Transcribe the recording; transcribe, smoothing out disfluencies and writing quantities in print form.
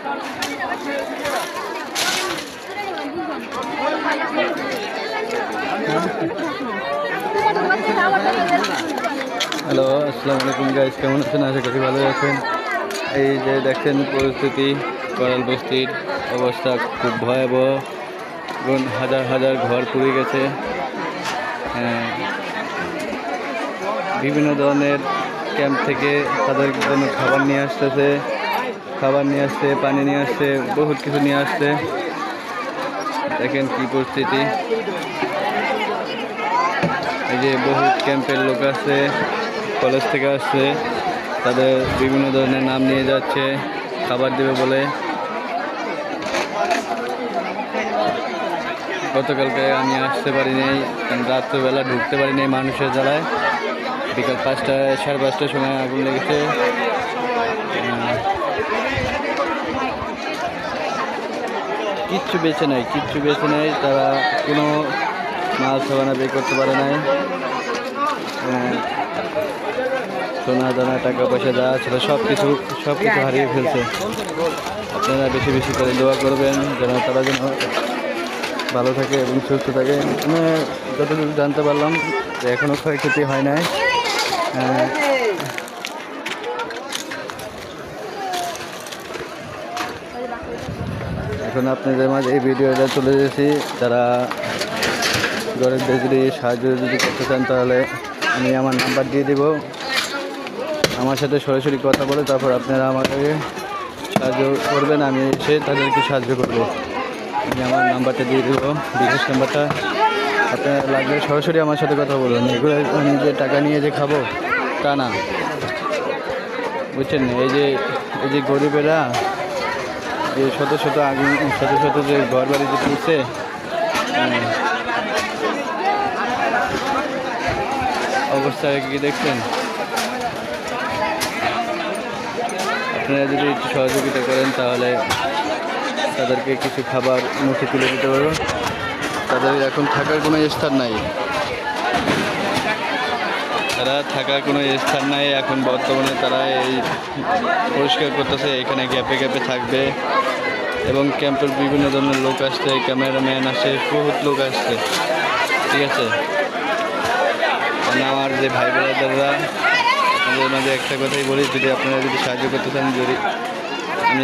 Hello, আসসালামু আলাইকুম guys, কেমন আছেন? আশা করি ভালো আছেন। এই যে দেখেন পরিস্থিতি, করাল বস্তির অবস্থা খুব ভয়াবহ। হাজার হাজার ঘর পুড়ে গেছে। বিভিন্ন ধরনের ক্যাম্প থেকে তাদের জন্য খাবার নিয়ে আসতেছে, পানি নিয়ে আসছে, বহুত কিছু নিয়ে আসছে। দেখেন কি পরিস্থিতি। এই যে বহুত ক্যাম্পের লোক আসছে, কলেজ থেকে আসছে, তাদের বিভিন্ন ধরনের নাম নিয়ে যাচ্ছে খাবার দেবে বলে। গতকালকে আমি আসতে পারি নাই, কারণ রাত্রেবেলা ঢুকতে পারি নাই মানুষের জ্বালায়। বিকাল 5টা 5:30টার সময় আগুন লেগেছে। কিচ্ছু বেঁচে নেই, তারা কোনো মাল সাবানা বের করতে পারে নাই। সোনা দানা টাকা পয়সা যা ছিল সব কিছু হারিয়ে ফেলছে। আপনারা বেশি বেশি করে দোয়া করবেন যেন তারা যেন ভালো থাকে এবং সুস্থ থাকে। আমি যতটুকু জানতে পারলাম যে এখনও ক্ষয়ক্ষতি হয় নাই। এখন আপনাদের মাঝে এই ভিডিওটা তুলে দিয়েছি। যারা ঘরের যদি সাহায্য যদি করতে চান তাহলে আমি আমার নাম্বার দিয়ে দেব। আমার সাথে সরাসরি কথা বলে তারপর আপনারা আমাকে সাহায্য করবেন, আমি এসে তাদেরকে সাহায্য করব। আমি আমার নাম্বারটা দিয়ে দেবো, বিশেষ নাম্বারটা। আপনারা লাগলে সরাসরি আমার সাথে কথা বলুন। এগুলো আমি যে টাকা নিয়ে যে খাবো তা না, বুঝছেন? এই যে গরিবেরা যে শত শত যে ঘর বাড়ি যে তুলছে, অবস্থা কি দেখছেন? আপনারা যদি একটু সহযোগিতা করেন তাহলে তাদেরকে কিছু খাবার মুখে তুলে দিতে পারবো। তাদের এখন থাকার কোনো স্থান নাই, এখন বর্তমানে তারা এই পরিষ্কার করতেছে, এখানে গ্যাপে গ্যাপে থাকবে। এবং ক্যাম্পের বিভিন্ন ধরনের লোক আসছে, ক্যামেরাম্যান আসছে, বহুত লোক আসছে, ঠিক আছে? আমার যে ভাই বোনেরা, আমাদের মাঝে একটা কথাই বলি, যদি আপনারা যদি সাহায্য করতে চান, যদি আমি